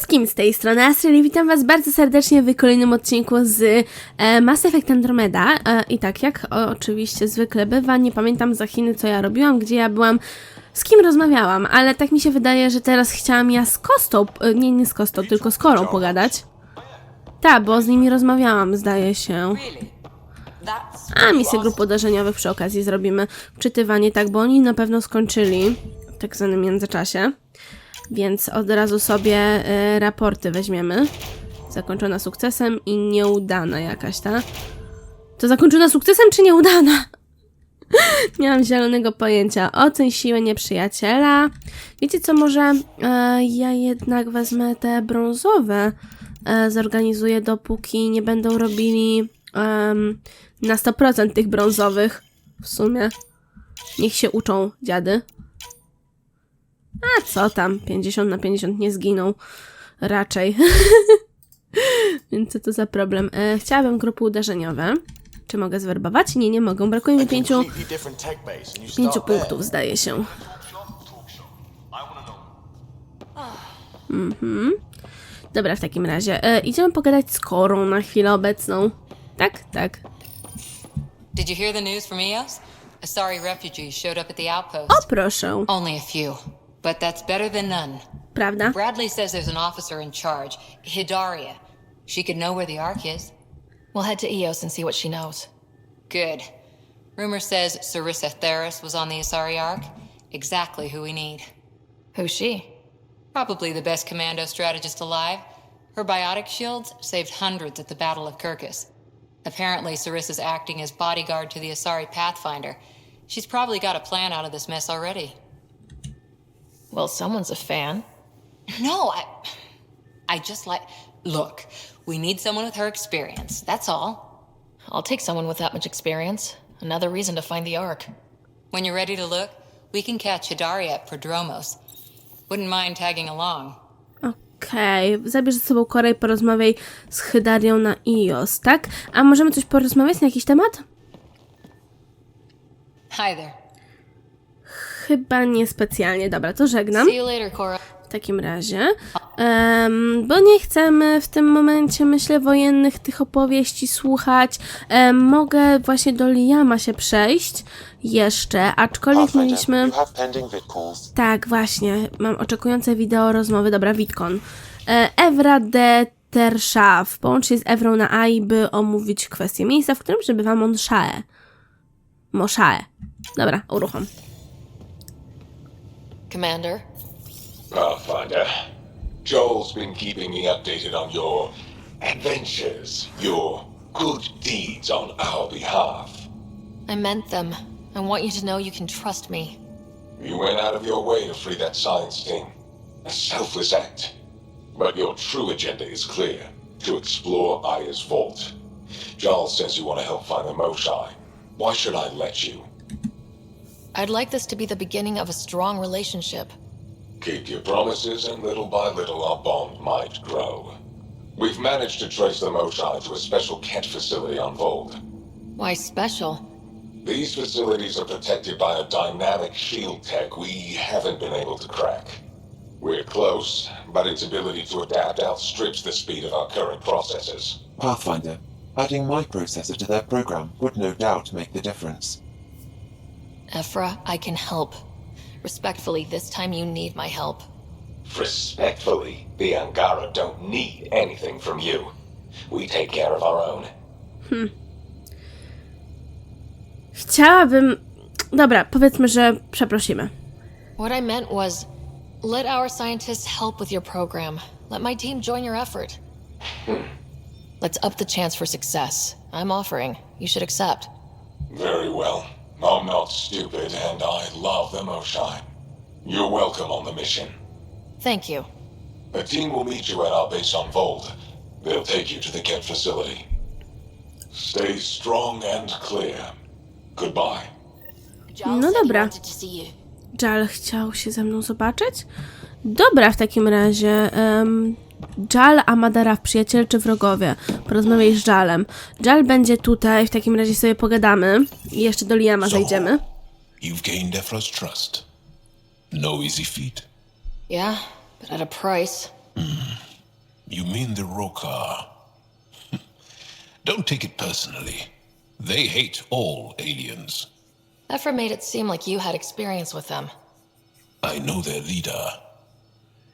wszystkim, z tej strony Astrid, witam was bardzo serdecznie w kolejnym odcinku z Mass Effect Andromeda. I tak jak oczywiście zwykle bywa, nie pamiętam za Chiny co ja robiłam, gdzie ja byłam, z kim rozmawiałam, ale tak mi się wydaje, że teraz chciałam ja z Kostą, nie z Kostą, tylko z Korą pogadać. Tak, bo z nimi rozmawiałam, zdaje się. A misję grup uderzeniowych przy okazji zrobimy wczytywanie, tak, bo oni na pewno skończyli w tak zwanym międzyczasie. Więc od razu sobie raporty weźmiemy. Zakończona sukcesem i nieudana jakaś, ta? To zakończona sukcesem czy nieudana? Nie mam zielonego pojęcia. Oceń siłę nieprzyjaciela. Wiecie co, może ja jednak wezmę te brązowe. Zorganizuję, dopóki nie będą robili na 100% tych brązowych. W sumie. Niech się uczą dziady. A co tam, 50 na 50 nie zginą. Raczej. Więc co to za problem? Chciałabym grupy uderzeniowe. Czy mogę zwerbować? Nie, nie mogę. Brakuje mi 5 punktów, zdaje się. Dobra, w takim razie. Idziemy pogadać z Korą na chwilę obecną. Tak, tak. Did you hear the news from EOS? Asari refugees showed up at the outpost. O, proszę. Only a few, but that's better than none. Prawda? Bradley says there's an officer in charge, Hidaria. She could know where the Ark is. We'll head to EOS and see what she knows. Good. Rumor says Sarissa Theris was on the Asari Ark. Exactly who we need. Who's she? Probably the best commando strategist alive. Her biotic shields saved hundreds at the Battle of Kirkus. Apparently, Sarissa's acting as bodyguard to the Asari Pathfinder. She's probably got a plan out of this mess already. Well, someone's a fan. No, I just like... Look, we need someone with her experience, that's all. I'll take someone with that much experience. Another reason to find the Ark. When you're ready to look, we can catch Hidaria at Prodromos. Wouldn't mind tagging along. Okej, zabierz ze sobą Korę i porozmawiaj z Hydarią na EOS, tak? A możemy coś porozmawiać na jakiś temat? Hi there. Chyba niespecjalnie. Dobra, to żegnam. See you later, Cora. W takim razie. Bo nie chcemy w tym momencie, myślę, wojennych tych opowieści słuchać. Mogę właśnie do Liama się przejść jeszcze, aczkolwiek mieliśmy... Tak, właśnie. Mam oczekujące wideo rozmowy. Dobra, Witkon. Evra de Tershaf. Połącz się z Ewrą na AI, by omówić kwestię miejsca, w którym przebywa Moshae. Dobra, uruchom. Commander? Pathfinder, Joel's been keeping me updated on your adventures, your good deeds on our behalf. I meant them. I want you to know you can trust me. You went out of your way to free that science team. A selfless act. But your true agenda is clear. To explore Aya's vault. Joel says you want to help find the Moshae. Why should I let you? I'd like this to be the beginning of a strong relationship. Keep your promises, and little by little our bond might grow. We've managed to trace the Moshae to a special Kent facility on Vold. Why special? These facilities are protected by a dynamic shield tech we haven't been able to crack. We're close, but its ability to adapt outstrips the speed of our current processors. Pathfinder, adding my processor to their program would no doubt make the difference. Ephra, I can help. Respectfully, this time you need my help. Respectfully, the Angara don't need anything from you. We take care of our own. Chciałabym... Dobra, powiedzmy, że przeprosimy. What I meant was, let our scientists help with your program. Let my team join your effort. Let's up the chance for success. I'm offering. You should accept. Very well. I'm not stupid, and I love the Moshae. You're welcome on the mission. Thank you. A team will meet you at our base on Vold. They'll take you to the Kent facility. Stay strong and clear. Goodbye. No dobra. Jal chciał się ze mną zobaczyć? Dobra, w takim razie. Jal, Amadera, przyjaciel czy wrogowie? Porozmawiaj z Jalem. Jal będzie tutaj, w takim razie sobie pogadamy. I jeszcze do Liama zajdziemy. You've gained Ephra's trust. No easy feat. Yeah, but at a price. You mean the Roka? Don't take it personally. They hate all aliens. Ephra made it seem like you had experience with them. I know their leader,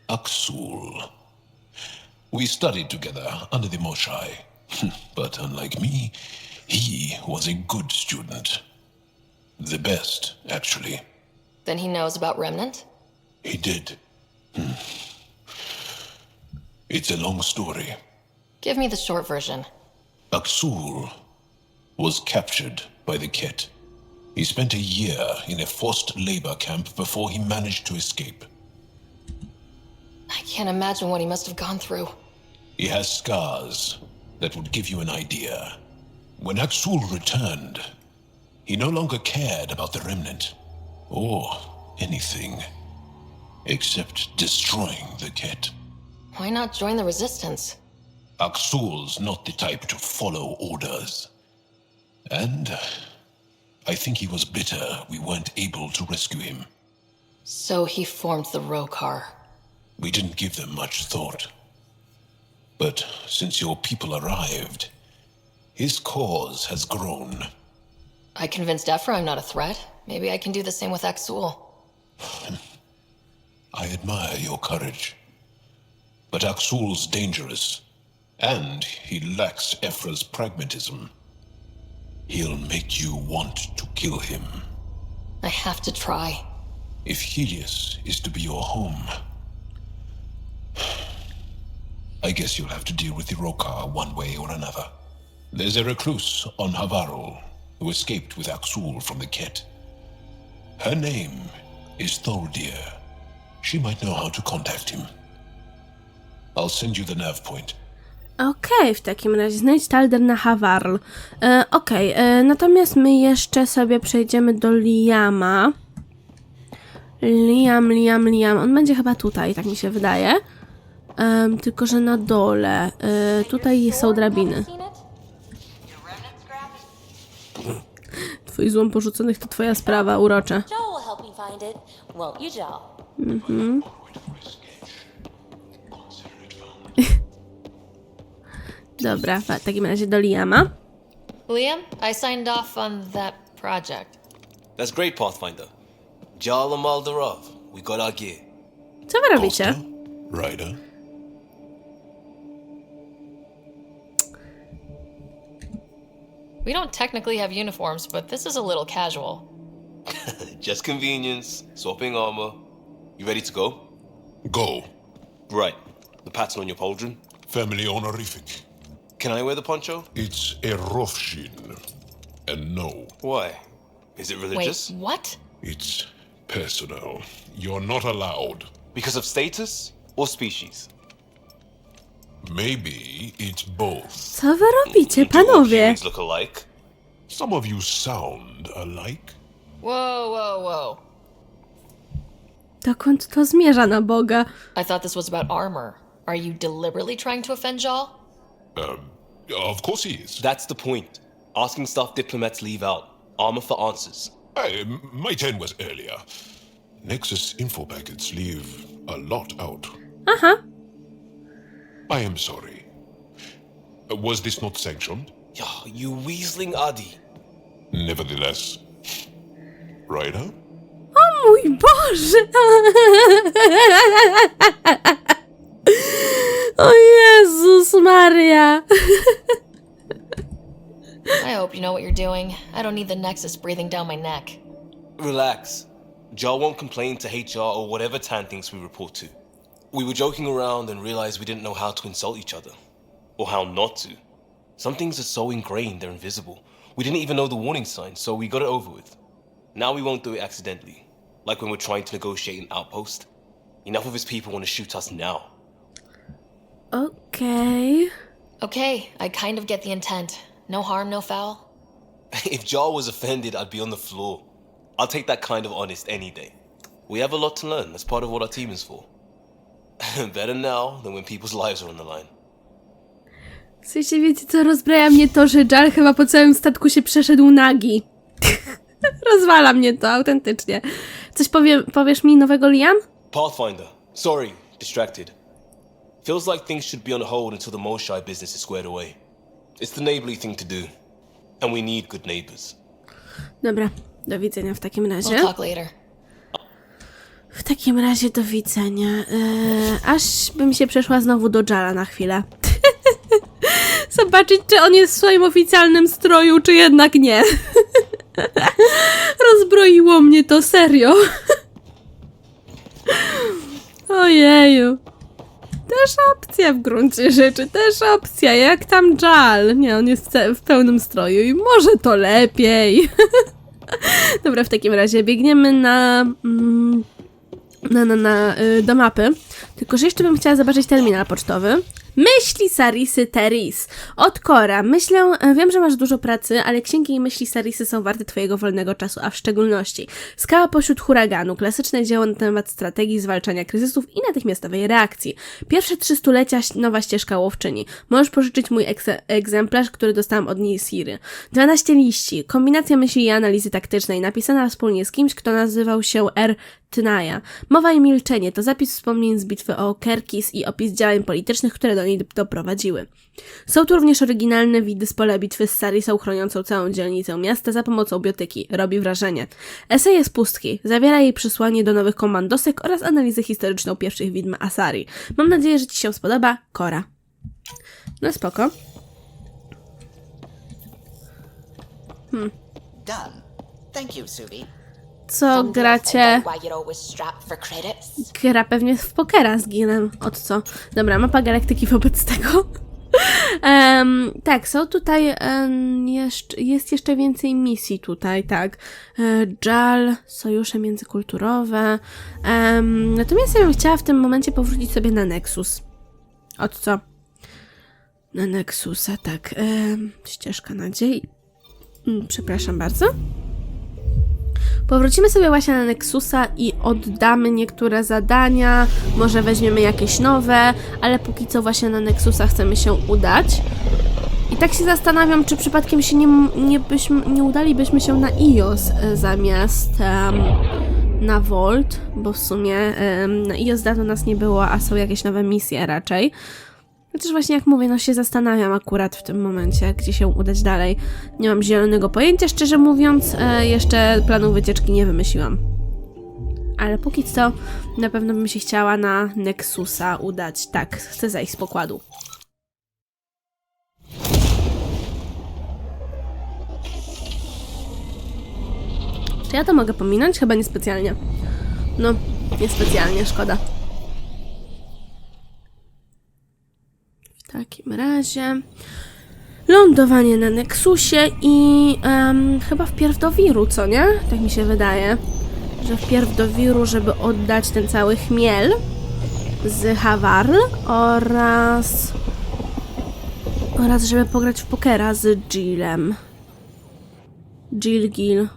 Aksul. We studied together under the Moshai. But unlike me, he was a good student. The best, actually. Then he knows about Remnant? He did. It's a long story. Give me the short version. Aksul was captured by the Ket. He spent a year in a forced labor camp before he managed to escape. I can't imagine what he must have gone through. He has scars that would give you an idea. When Aksul returned, he no longer cared about the Remnant, or anything, except destroying the Ket. Why not join the Resistance? Aksul's not the type to follow orders. And I think he was bitter we weren't able to rescue him. So he formed the Rokar. We didn't give them much thought. But since your people arrived, his cause has grown. I convinced Ephra I'm not a threat. Maybe I can do the same with Aksul. I admire your courage. But Aksul's dangerous, and he lacks Ephra's pragmatism. He'll make you want to kill him. I have to try. If Helios is to be your home, I guess you'll have to deal with the Roka one way or another. There's a recluse on Havarul who escaped with Aksul from the Ket. Her name is Thordir. She might know how to contact him. I'll send you the nav point. Okej, w takim razie znajdź Talder na Havarl. Natomiast my jeszcze sobie przejdziemy do Liama. Liam. On będzie chyba tutaj, tak mi się wydaje. Tylko że na dole. Tutaj są drabiny. Twój złom porzuconych to twoja sprawa, urocze. Dobra, w takim razie do Liama. Liam, I signed off on that project. That's great, Pathfinder. Jarl Maldarov, we got our gear. Co wy robicie? Costa, Ryder. We don't technically have uniforms, but this is a little casual. Just convenience, swapping armor. You ready to go? Go. Right. The pattern on your pauldron? Family honorific. Can I wear the poncho? It's a Rofshin. And no, Why? Is it religious? Wait, what? it's personal. You're not allowed. Because of status or species? Maybe it's both. Co wy robicie, Do all panowie? humans look alike? Some of you sound alike. Whoa. Dokąd to zmierza, na Boga? I thought this was about armor. Are you deliberately trying to offend Jal? Of course he is. That's the point. Asking stuff diplomats leave out. Armor for answers. My turn was earlier. Nexus info packets leave a lot out. Aha. I am sorry. Was this not sanctioned? You weaseling Adi. Nevertheless. Ryder? O mój Boże! O Jezus Maria! I hope you know what you're doing. I don't need the Nexus breathing down my neck. Relax. Jar won't complain to HR or whatever Tan thinks we report to. We were joking around and realized we didn't know how to insult each other. Or how not to. Some things are so ingrained they're invisible. We didn't even know the warning signs, so we got it over with. Now we won't do it accidentally. Like when we're trying to negotiate an outpost. Enough of his people want to shoot us now. Okej. Okay, I kind of get the intent. No harm, no foul. If Jar was offended, I'd be on the floor. I'll take that kind of honest any day. We have a lot to learn. That's part of what our team is for. Better now than when people's lives are on the line. W sensie, wiecie co, rozbraja mnie to, że Jal chyba po całym statku się przeszedł nagi. Rozwala mnie to, autentycznie. Coś powiesz mi nowego, Liam? Pathfinder. Sorry, distracted. Feels like things should be on hold until the Moshai business is squared away. It's the neighborly thing to do. And we need good neighbors. Dobra, do widzenia w takim razie. We'll talk later. W takim razie do widzenia. Aż bym się przeszła znowu do Jala na chwilę. Zobaczyć, czy on jest w swoim oficjalnym stroju, czy jednak nie. Rozbroiło mnie to, serio. Ojeju. Też opcja w gruncie rzeczy, też opcja. Jak tam Jal? Nie, on jest w pełnym stroju i może to lepiej. Dobra, w takim razie biegniemy do mapy. Tylko że jeszcze bym chciała zobaczyć terminal pocztowy. Myśli Sarisy Teris. Od Kora. Wiem, że masz dużo pracy, ale księgi i myśli Sarisy są warte twojego wolnego czasu, a w szczególności Skała pośród huraganu. Klasyczne dzieło na temat strategii zwalczania kryzysów i natychmiastowej reakcji. Pierwsze 3 stulecia nowa ścieżka łowczyni. Możesz pożyczyć mój egzemplarz, który dostałam od Nisiry. 12 liści. Kombinacja myśli i analizy taktycznej. Napisana wspólnie z kimś, kto nazywał się Tnaja. Mowa i milczenie to zapis wspomnień z bitwy o Kerkis i opis działań politycznych, które do niej doprowadziły. Są tu również oryginalne widy z pola bitwy z Sarisą chroniącą całą dzielnicę miasta za pomocą biotyki. Robi wrażenie. Esej z pustki. Zawiera jej przesłanie do nowych komandosek oraz analizę historyczną pierwszych widm Asari. Mam nadzieję, że ci się spodoba. Kora. No spoko. Done. Thank you, Subi. Co gracie? Gra pewnie w pokera z Ginem. Od co? Dobra, mapa galaktyki wobec tego. Tak, są tutaj jest jeszcze więcej misji tutaj, tak. Jal, sojusze międzykulturowe. Natomiast ja bym chciała w tym momencie powrócić sobie na Nexus. Od co? Na Nexusa, tak. Ścieżka nadziei. Przepraszam bardzo. Powrócimy sobie właśnie na Nexusa i oddamy niektóre zadania, może weźmiemy jakieś nowe, ale póki co właśnie na Nexusa chcemy się udać. I tak się zastanawiam, czy przypadkiem się nie udalibyśmy się na iOS zamiast na Volt, bo w sumie na iOS dawno nas nie było, a są jakieś nowe misje raczej. Chociaż właśnie jak mówię, no się zastanawiam akurat w tym momencie, gdzie się udać dalej. Nie mam zielonego pojęcia, szczerze mówiąc, jeszcze planu wycieczki nie wymyśliłam. Ale póki co, na pewno bym się chciała na Nexusa udać. Tak, chcę zejść z pokładu. Czy ja to mogę pominąć? Chyba niespecjalnie. No, niespecjalnie, szkoda. W takim razie lądowanie na Nexusie i chyba wpierw do Wiru, co nie? Tak mi się wydaje, że wpierw do Wiru, żeby oddać ten cały chmiel z Havarl oraz żeby pograć w pokera z Gilem. Gil.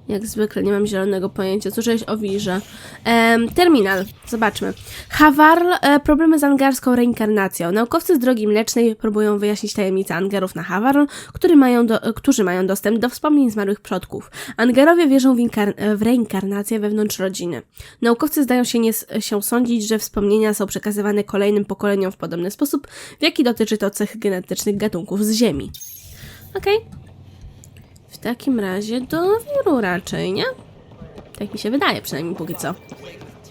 Jak zwykle nie mam zielonego pojęcia. Słyszałeś o Wirze. Terminal. Zobaczmy. Havarl. Problemy z angarską reinkarnacją. Naukowcy z Drogi Mlecznej próbują wyjaśnić tajemnicę Angerów na Havarl, którzy mają dostęp do wspomnień zmarłych przodków. Angerowie wierzą w reinkarnację wewnątrz rodziny. Naukowcy zdają się sądzić, że wspomnienia są przekazywane kolejnym pokoleniom w podobny sposób, w jaki dotyczy to cech genetycznych gatunków z Ziemi. Okej. W takim razie do Wiru raczej, nie? Tak mi się wydaje, przynajmniej póki co.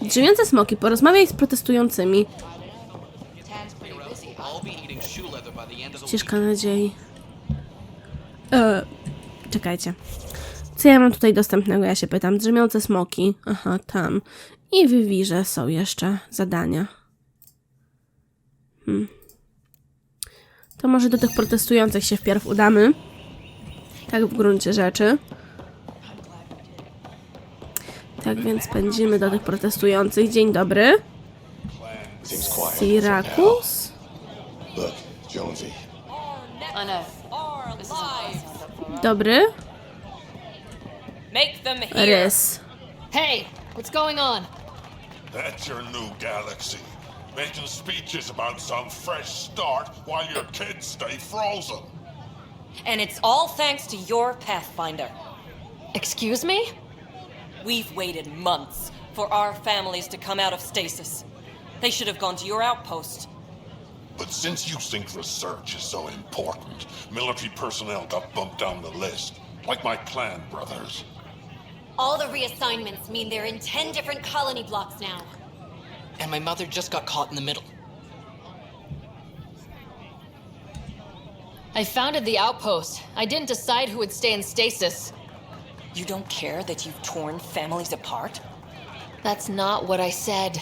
Drzemiące smoki, porozmawiaj z protestującymi. Ścieżka nadziei. Czekajcie. Co ja mam tutaj dostępnego, ja się pytam. Drzemiące smoki. Aha, tam. I w Wirze są jeszcze zadania. To może do tych protestujących się wpierw udamy. Tak w gruncie rzeczy. Tak więc pędzimy do tych protestujących. Dzień dobry. Syracuse? Dobry. Rys. Hey, what's going on? That's your new galaxy. Making speeches about some fresh start while your kids stay frozen. And it's all thanks to your Pathfinder. Excuse me? We've waited months for our families to come out of stasis. They should have gone to your outpost. But since you think research is so important, military personnel got bumped down the list. Like my clan brothers. All the reassignments mean they're in 10 different colony blocks now. And my mother just got caught in the middle. I founded the outpost. I didn't decide who would stay in stasis. You don't care that you've torn families apart? That's not what I said.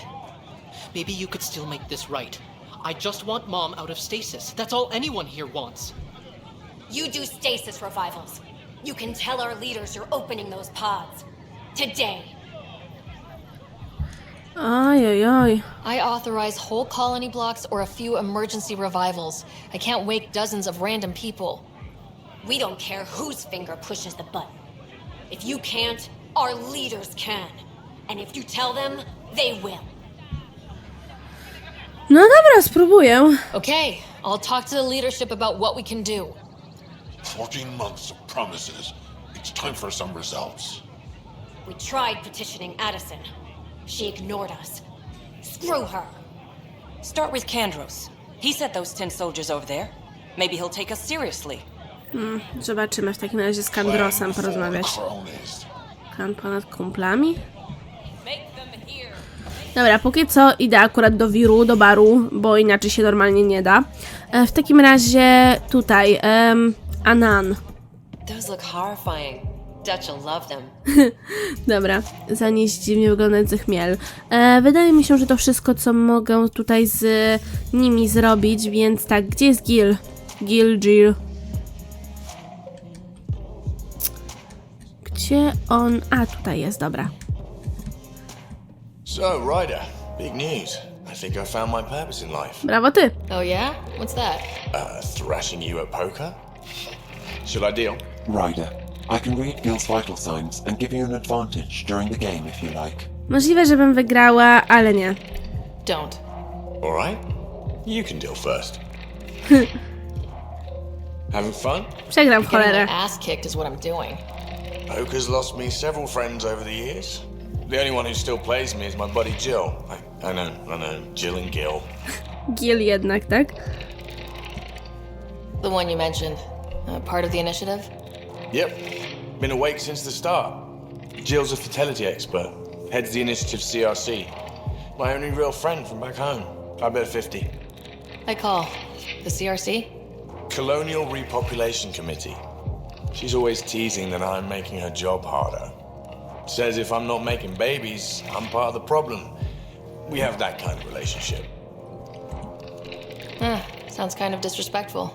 Maybe you could still make this right. I just want Mom out of stasis. That's all anyone here wants. You do stasis revivals. You can tell our leaders you're opening those pods. Today. Oj. I authorize whole colony blocks or a few emergency revivals. I can't wake dozens of random people. We don't care whose finger pushes the button. If you can't, our leaders can. And if you tell them, they will. No dobra, spróbuję. Okay, I'll talk to the leadership about what we can do. 14 months of promises. It's time for some results. We tried petitioning Addison. She ignored us. Screw her. Start with Kandros. He sent those 10 soldiers over there. Maybe he'll take us seriously. Zobaczymy w takim razie z Kandrosem porozmawiać. Kan ponad kumplami? Dobra, póki co idę akurat do wiru, do baru, bo inaczej się normalnie nie da. W takim razie tutaj, Anan. Those look horrifying. Dutch will love them. Dobra, zanieść dziwnie wyglądający chmiel. Wydaje mi się, że to wszystko, co mogę tutaj z nimi zrobić, więc tak, gdzie jest Gil? Jill. Gdzie on? A, tutaj jest, dobra. So, Ryder, big news. I think I found my purpose in life. Brawo ty! Oh yeah? What's that? Thrashing you at poker? Should I deal? Ryder, I can read Gil's vital signs and give you an advantage during the game if you like. Możliwe, żebym wygrała, ale nie. Don't. Alright. You can deal first. Having fun? Przegram w Getting cholerę. my ass kicked is what I'm doing. Poker's lost me several friends over the years. The only one who still plays me is my buddy Jill. I know. Jill and Gil. Gil jednak, tak? The one you mentioned. Part of the initiative? Yep. Been awake since the start. Jill's a fertility expert. Heads the initiative CRC. My only real friend from back home. I bet 50. I call. The CRC? Colonial Repopulation Committee. She's always teasing that I'm making her job harder. Says if I'm not making babies, I'm part of the problem. We have that kind of relationship. Sounds kind of disrespectful.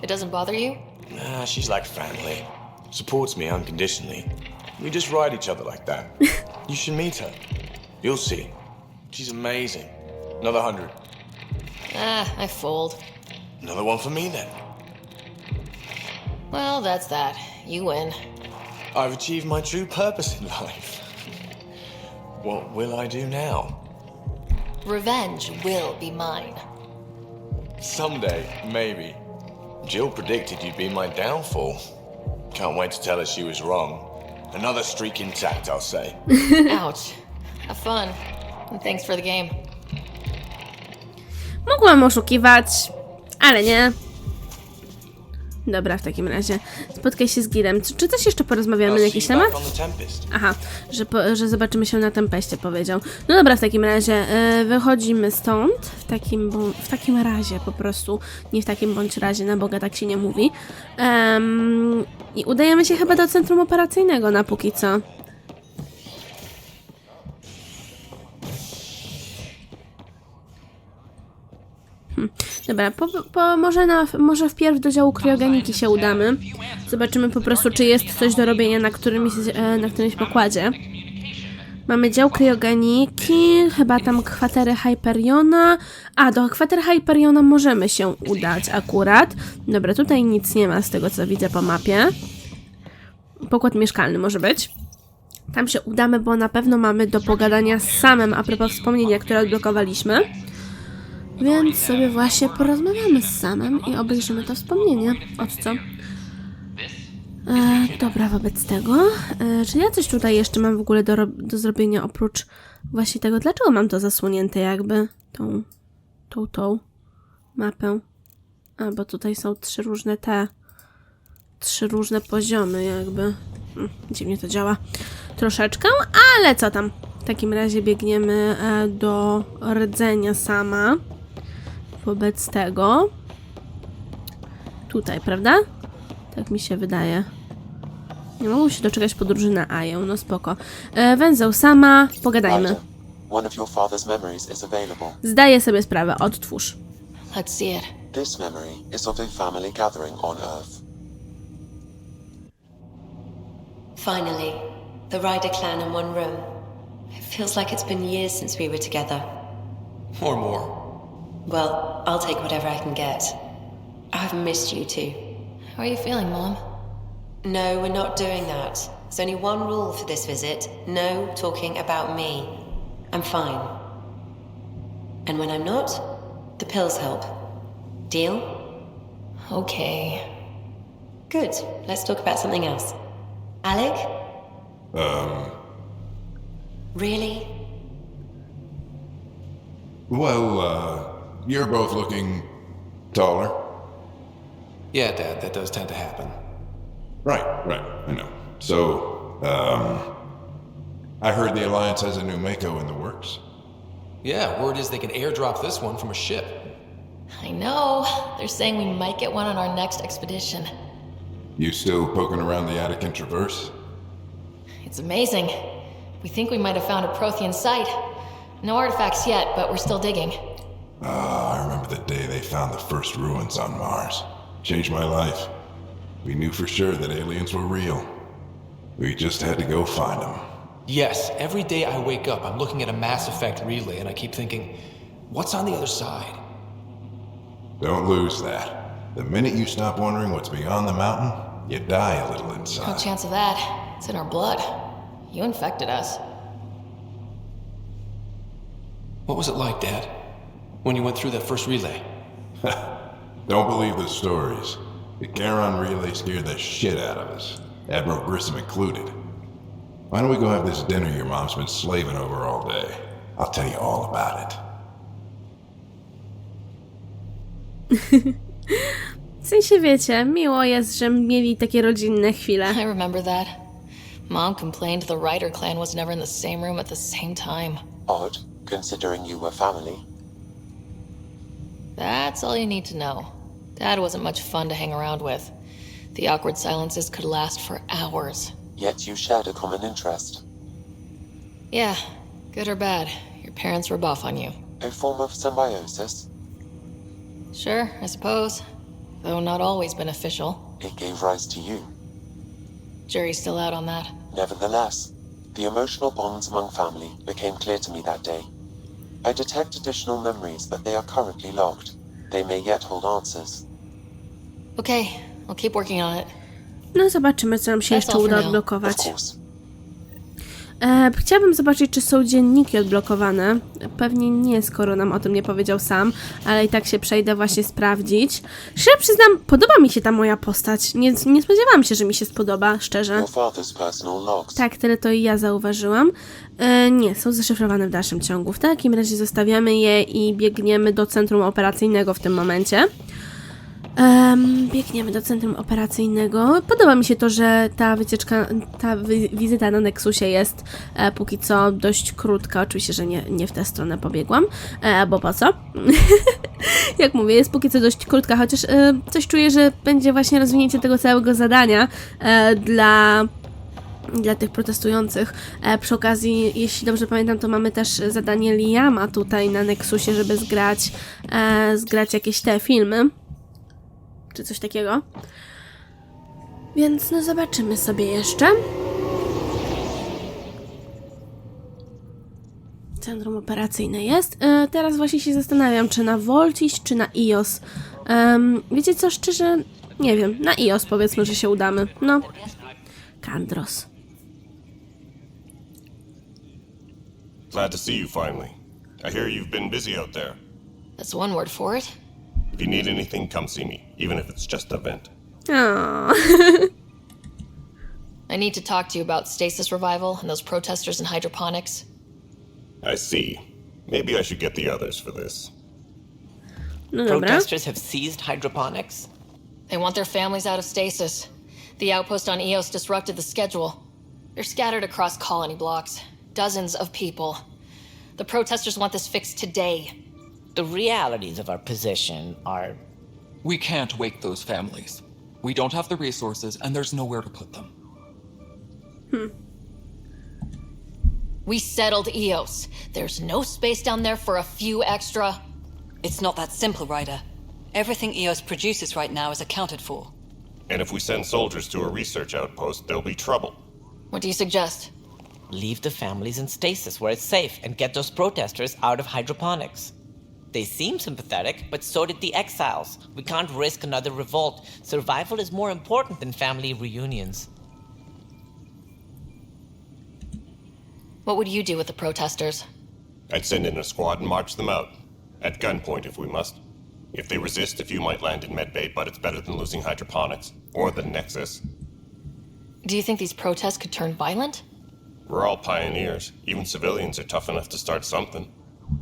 It doesn't bother you? Nah, she's like family. Supports me unconditionally. We just ride each other like that. You should meet her. You'll see. She's amazing. Another 100. I fold. Another one for me then. Well, that's that. You win. I've achieved my true purpose in life. What will I do now? Revenge will be mine. Someday, maybe. Jill predicted you'd be my downfall. Can't wait to tell her she was wrong. Another streak intact, I'll say. Ouch. Have fun. And thanks for the game. Mogłam oszukiwać, ale nie. Dobra, w takim razie spotkaj się z Gilem. Czy coś jeszcze porozmawiamy na jakiś temat? Aha, że zobaczymy się na Tempeście, powiedział. No dobra, w takim razie wychodzimy stąd. W takim razie po prostu. Nie w takim bądź razie, na Boga tak się nie mówi. I udajemy się chyba do centrum operacyjnego na póki co. Dobra, może wpierw do działu kryogeniki się udamy. Zobaczymy po prostu, czy jest coś do robienia na którymś pokładzie. Mamy dział kryogeniki, chyba tam kwatery Hyperiona. A, do kwatery Hyperiona możemy się udać akurat. Dobra, tutaj nic nie ma z tego, co widzę po mapie. Pokład mieszkalny może być. Tam się udamy, bo na pewno mamy do pogadania z Samem a propos wspomnienia, które odblokowaliśmy. Więc sobie właśnie porozmawiamy z Samem i obejrzymy to wspomnienie. Od co? Dobra, wobec tego. Czy ja coś tutaj jeszcze mam w ogóle do zrobienia oprócz właśnie tego? Dlaczego mam to zasłonięte jakby? tą mapę. A, bo tutaj są trzy różne poziomy jakby. Dziwnie to działa. Troszeczkę, ale co tam? W takim razie biegniemy do rdzenia sama. Wobec tego. Tutaj, prawda? Tak mi się wydaje. Nie mogę się doczekać podróży na Aję, no spoko. Węzeł sama, pogadajmy. Zdaję sobie sprawę, odtwórz. Let's see it. This memory is of a family gathering on Earth. Finally, the Ryder clan in one room. It feels like it's been years since we were together. Or more. Well, I'll take whatever I can get. I've missed you too. How are you feeling, Mom? No, we're not doing that. There's only one rule for this visit. No talking about me. I'm fine. And when I'm not, the pills help. Deal? Okay. Good. Let's talk about something else. Alec? Really? Well, you're both looking taller. Yeah, Dad, that does tend to happen. Right, I know. So, I heard the Alliance has a new Mako in the works. Yeah, word is they can airdrop this one from a ship. I know. They're saying we might get one on our next expedition. You still poking around the Attican Traverse? It's amazing. We think we might have found a Prothean site. No artifacts yet, but we're still digging. I remember the day they found the first ruins on Mars. Changed my life. We knew for sure that aliens were real. We just had to go find them. Yes, every day I wake up, I'm looking at a Mass Effect relay and I keep thinking, what's on the other side? Don't lose that. The minute you stop wondering what's beyond the mountain, you die a little inside. No chance of that. It's in our blood. You infected us. What was it like, Dad? When you went through that first relay? Don't believe the stories. The Charon relay scared the shit out of us. Admiral Grissom included. Why don't we go have this dinner your mom's been slaving over all day? I'll tell you all about it. W sensie wiecie, miło jest, że mieli takie rodzinne chwile. I remember that. Mom complained the Ryder clan was never in the same room at the same time. Odd, considering you were family. That's all you need to know. Dad wasn't much fun to hang around with. The awkward silences could last for hours. Yet you shared a common interest. Yeah, good or bad, your parents were buff on you. A form of symbiosis? Sure, I suppose. Though not always beneficial. It gave rise to you. Jury's still out on that. Nevertheless, the emotional bonds among family became clear to me that day. I detect additional memories, but they are currently logged. They may yet hold answers. Okay, I'll keep working on it. No zobaczymy, co nam się jeszcze uda odblokować. Chciałabym zobaczyć, czy są dzienniki odblokowane. Pewnie nie, skoro nam o tym nie powiedział sam, ale i tak się przejdę właśnie sprawdzić. Szczerze przyznam, podoba mi się ta moja postać. Nie spodziewałam się, że mi się spodoba, szczerze. Tak, tyle to i ja zauważyłam. Nie, są zaszyfrowane w dalszym ciągu. W takim razie zostawiamy je i biegniemy do centrum operacyjnego w tym momencie. Biegniemy do centrum operacyjnego. Podoba mi się to, że ta wycieczka, wizyta na Nexusie jest póki co dość krótka. Oczywiście, że nie w tę stronę pobiegłam, bo po co? Jak mówię, jest póki co dość krótka, chociaż coś czuję, że będzie właśnie rozwinięcie tego całego zadania dla tych protestujących. Przy okazji, jeśli dobrze pamiętam, to mamy też zadanie Liama tutaj na Nexusie, żeby zgrać jakieś te filmy. Czy coś takiego. Więc no zobaczymy sobie jeszcze. Centrum operacyjne jest. Teraz właśnie się zastanawiam, czy na Volt iść, czy na IOS. Wiecie co, szczerze, nie wiem. Na IOS powiedzmy, że się udamy. No. Kandros. Glad to see you finally. I hear you've been busy out there. That's one word for it. If you need anything, come see me, even if it's just a vent. I need to talk to you about stasis revival and those protesters in hydroponics. I see. Maybe I should get the others for this. No dobra. Protesters have seized hydroponics. They want their families out of stasis. The outpost on Eos disrupted the schedule. They're scattered across colony blocks. Dozens of people. The protesters want this fixed today. The realities of our position are... We can't wake those families. We don't have the resources, and there's nowhere to put them. We settled Eos. There's no space down there for a few extra... It's not that simple, Ryder. Everything Eos produces right now is accounted for. And if we send soldiers to a research outpost, there'll be trouble. What do you suggest? Leave the families in stasis where it's safe and get those protesters out of hydroponics. They seem sympathetic, but so did the exiles. We can't risk another revolt. Survival is more important than family reunions. What would you do with the protesters? I'd send in a squad and march them out. At gunpoint if we must. If they resist, a few might land in medbay, but it's better than losing hydroponics. Or the Nexus. Do you think these protests could turn violent? We're all pioneers. Even civilians are tough enough to start something.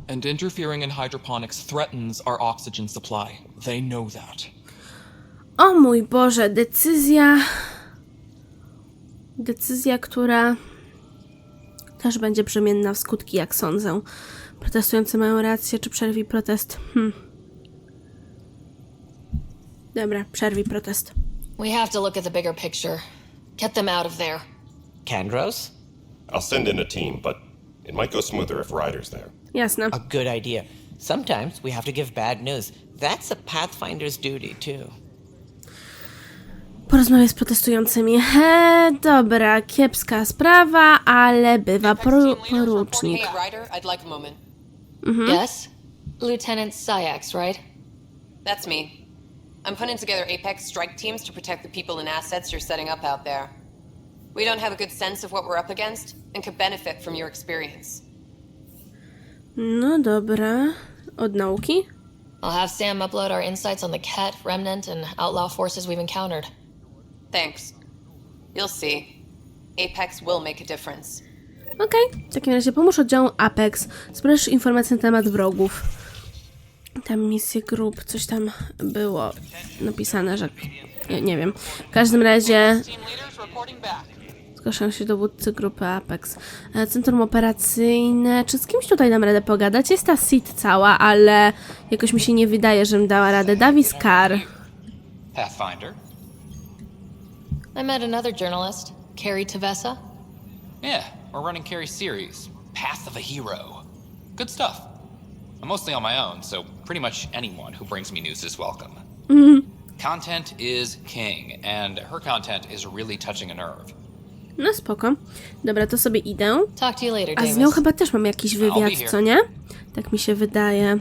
And interfering in hydroponics threatens our oxygen supply. They know that. O mój Boże, decyzja, która też będzie brzemienna w skutki, jak sądzę. Protestujący mają rację, czy przerwij protest? Dobra, przerwij protest. We have to look at the bigger picture. Get them out of there. Kandros? I'll send in a team, but it might go smoother if Ryder's there. Jasne. A good idea. Sometimes we have to give bad news. That's a Pathfinder's duty, too. Porozmawiaj z protestującymi. Dobra, kiepska sprawa, ale bywa porucznik. Hey, Ryder, I'd like a moment. Yes? Lieutenant Syax, right? That's me. I'm putting together Apex strike teams to protect the people and assets you're setting up out there. We don't have a good sense of what we're up against and could benefit from your experience. No dobra. Od nauki? I'll have Sam upload our insights on the Ket, Remnant, and Outlaw forces we've encountered. Thanks. You'll see. Apex will make a difference. Okej, w takim razie pomóż oddziału Apex. Zbierz informacje na temat wrogów. Tam misje grup, coś tam było napisane, że... Nie wiem. W każdym razie... Zgłaszam się dowódcy grupy Apex. Centrum operacyjne. Czy z kimś tutaj dam radę pogadać? Jest ta SIT cała, ale jakoś mi się nie wydaje, żebym dała radę. Davis Carr. Pathfinder? I met another journalist, Carrie Tavessa. Yeah, we're running Carrie's series, Path of a Hero. Good stuff. I'm mostly on my own, so pretty much anyone who brings me news is welcome. Content is king, and her content is really touching a nerve. No spoko. Dobra, to sobie idę. Talk to you later, A Davis. z nią chyba też mam jakiś wywiad, co nie? Tak mi się wydaje.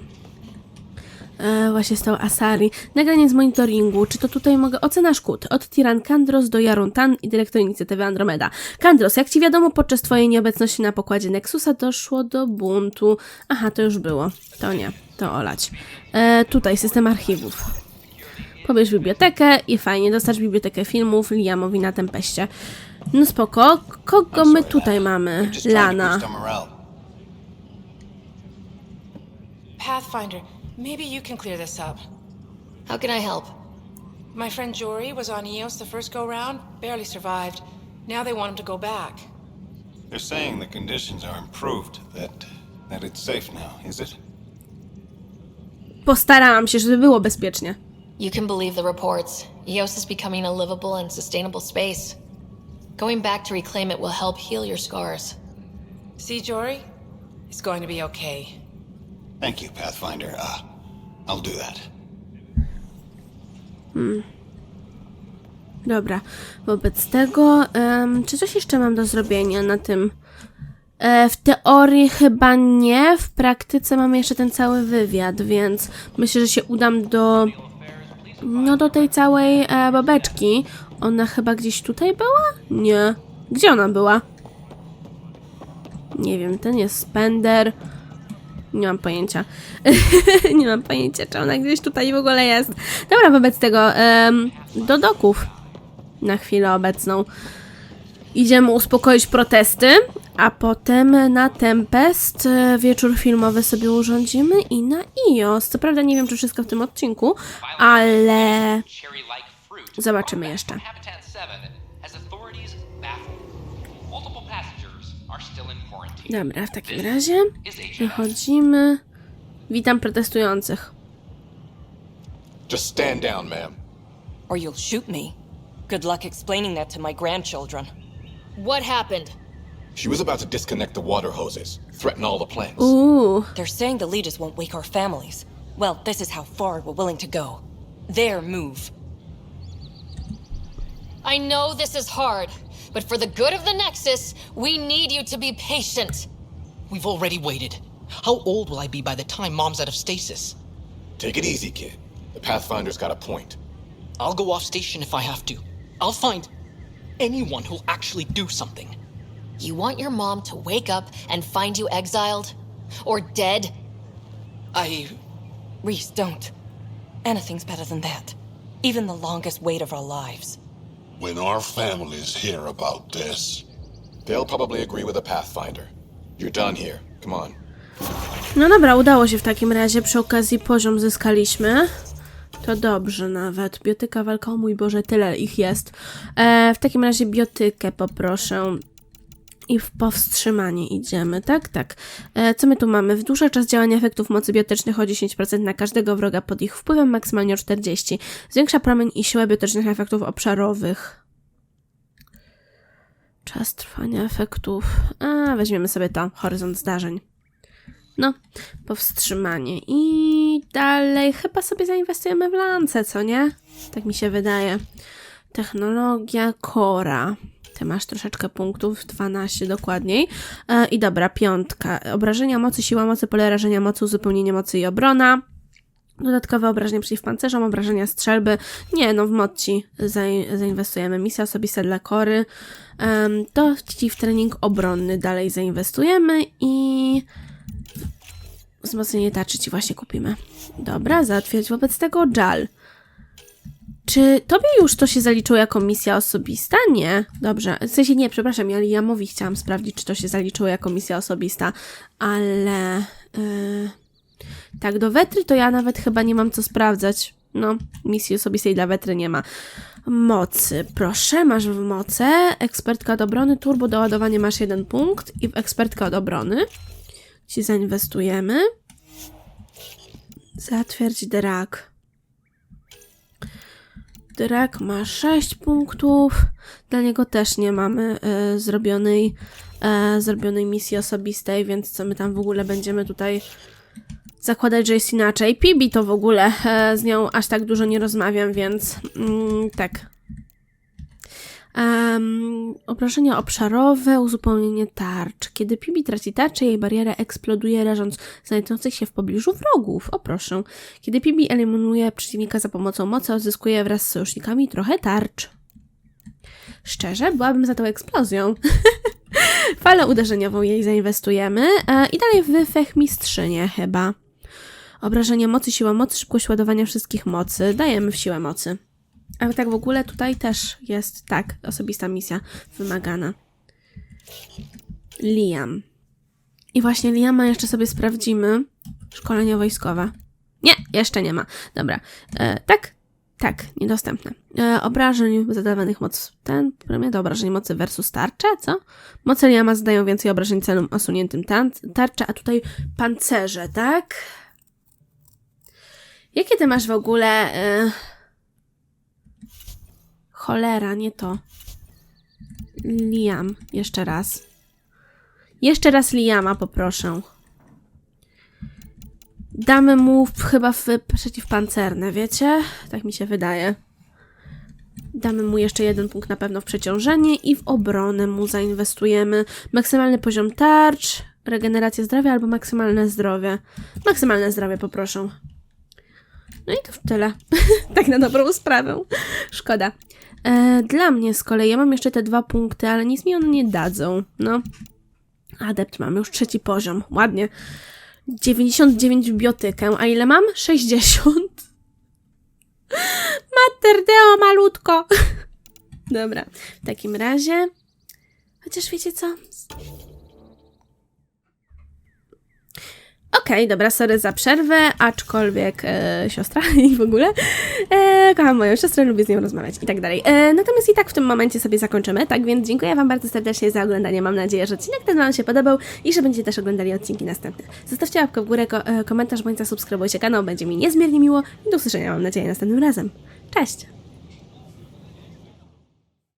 Właśnie stał Asari. Nagranie z monitoringu. Czy to tutaj mogę? Ocena szkód. Od Tiran Kandros do Jarun Tan i dyrektor inicjatywy Andromeda. Kandros, jak ci wiadomo, podczas twojej nieobecności na pokładzie Nexusa doszło do buntu. Aha, to już było. To nie. To olać. Tutaj system archiwów. Pobierz bibliotekę i fajnie. Dostarcz bibliotekę filmów Liamowi na Tempeście. No spoko. Kogo my tutaj mamy? Lana. Pathfinder, maybe you can clear this up. How can I help? My friend Jory was on Eos the first go-round, barely survived. Now they want him to go back. They're saying the conditions are improved, that it's safe now, is it? Postarałam się, żeby było bezpiecznie. You can believe the reports. Eos is becoming a livable and sustainable space. Going back to reclaim it will help heal your scars. See, Jory? It's going to be okay. Thank you, Pathfinder. I'll do that. Dobra. Wobec tego, czy coś jeszcze mam do zrobienia na tym? W teorii chyba nie. W praktyce mamy jeszcze ten cały wywiad, więc myślę, że się udam do tej całej babeczki. Ona chyba gdzieś tutaj była? Nie. Gdzie ona była? Nie wiem, ten jest Spender. Nie mam pojęcia. Nie mam pojęcia, czy ona gdzieś tutaj w ogóle jest. Dobra, wobec tego do doków na chwilę obecną. Idziemy uspokoić protesty, A potem na Tempest wieczór filmowy sobie urządzimy i na iOS. Co prawda nie wiem, czy wszystko w tym odcinku, ale zobaczymy jeszcze. Dobra, w takim razie wychodzimy. Witam protestujących. Just stand down, ma'am. Or you'll shoot me. Good luck explaining that to my grandchildren. What happened? She was about to disconnect the water hoses, threaten all the plants. Ooh. They're saying the leaders won't wake our families. Well, this is how far we're willing to go. Their move. I know this is hard, but for the good of the Nexus, we need you to be patient. We've already waited. How old will I be by the time Mom's out of stasis? Take it easy, kid. The Pathfinder's got a point. I'll go off station if I have to. I'll find anyone who'll actually do something. You want your mom to wake up and find you exiled? Or dead? Reese, don't. Anything's better than that. Even the longest wait of our lives. When our families hear about this, they'll probably agree with the Pathfinder. You're done here. Come on. No dobra, udało się w takim razie. Przy okazji poziom zyskaliśmy. To dobrze nawet. Biotyka, walka, o mój Boże, tyle ich jest. W takim razie biotykę poproszę. I w powstrzymanie idziemy, tak? Tak. Co my tu mamy? Wydłuża czas działania efektów mocy biotycznych o 10% na każdego wroga pod ich wpływem, maksymalnie o 40%. Zwiększa promień i siłę biotycznych efektów obszarowych. Czas trwania efektów. Weźmiemy sobie to. Horyzont zdarzeń. No, powstrzymanie. I dalej chyba sobie zainwestujemy w lance, co nie? Tak mi się wydaje. Technologia Kora. Ty masz troszeczkę punktów, 12 dokładniej. I dobra, 5. Obrażenia mocy, siła mocy, pole rażenia mocy, uzupełnienie mocy i obrona. Dodatkowe obrażenia przeciwpancerzom, obrażenia strzelby. Nie, no w moci zainwestujemy. Misja osobista dla Kory. To w trening obronny dalej zainwestujemy i wzmocnienie tarczy ci właśnie kupimy. Dobra, załatwiać wobec tego Jal. Czy tobie już to się zaliczyło jako misja osobista? Nie. Dobrze. W sensie nie, przepraszam, ja Liamowi chciałam sprawdzić, czy to się zaliczyło jako misja osobista, ale tak, do Wetry to ja nawet chyba nie mam co sprawdzać. No, misji osobistej dla Wetry nie ma. Mocy. Proszę, masz w mocy. Ekspertka od obrony, turbo doładowanie masz 1 punkt i w ekspertkę od obrony ci zainwestujemy. Zatwierdź Drak. Drak ma 6 punktów. Dla niego też nie mamy zrobionej misji osobistej, więc co my tam w ogóle będziemy tutaj zakładać, że jest inaczej. Pibi to w ogóle z nią aż tak dużo nie rozmawiam, więc tak. Obrażenia obszarowe, uzupełnienie tarcz. Kiedy Pibi traci tarczę, jej bariera eksploduje, rażąc znajdujących się w pobliżu wrogów. O proszę. Kiedy Pibi eliminuje przeciwnika za pomocą mocy, odzyskuje wraz z sojusznikami trochę tarcz. Szczerze, byłabym za tą eksplozją. Falę uderzeniową jej zainwestujemy. I dalej w Fechmistrzynię chyba. Obrażenia mocy, siła mocy, szybkość ładowania wszystkich mocy. Dajemy w siłę mocy. Ale tak w ogóle tutaj też jest, tak, osobista misja wymagana. Liam. I właśnie Liama jeszcze sobie sprawdzimy. Szkolenie wojskowe. Nie, jeszcze nie ma. Dobra. Tak, niedostępne. Obrażeń zadawanych moc. Premia do obrażeń mocy versus tarcze, co? Moce Liama zadają więcej obrażeń celom osuniętym tarcze, a tutaj pancerze, tak? Jakie ty masz w ogóle... Cholera, nie to. Liam, jeszcze raz. Jeszcze raz Liama poproszę. Damy mu chyba w przeciwpancerne, wiecie? Tak mi się wydaje. Damy mu jeszcze 1 punkt na pewno w przeciążenie i w obronę mu zainwestujemy. Maksymalny poziom tarcz, regeneracja zdrowia albo maksymalne zdrowie. Maksymalne zdrowie poproszę. No i to tyle. Tak na dobrą sprawę. Szkoda. Dla mnie z kolei, ja mam jeszcze te 2 punkty, ale nic mi one nie dadzą. No. Adept mamy już 3 poziom. Ładnie. 99 w biotykę. A ile mam? 60. Mater Deo, malutko. Dobra. W takim razie... Chociaż wiecie co? Okej, dobra, sorry za przerwę, aczkolwiek siostra i w ogóle kocham moją siostrę, lubię z nią rozmawiać i tak dalej. Natomiast i tak w tym momencie sobie zakończymy, tak więc dziękuję Wam bardzo serdecznie za oglądanie. Mam nadzieję, że odcinek ten Wam się podobał i że będziecie też oglądali odcinki następne. Zostawcie łapkę w górę, komentarz, bądź zasubskrybujcie kanał, będzie mi niezmiernie miło i do usłyszenia, mam nadzieję, następnym razem. Cześć!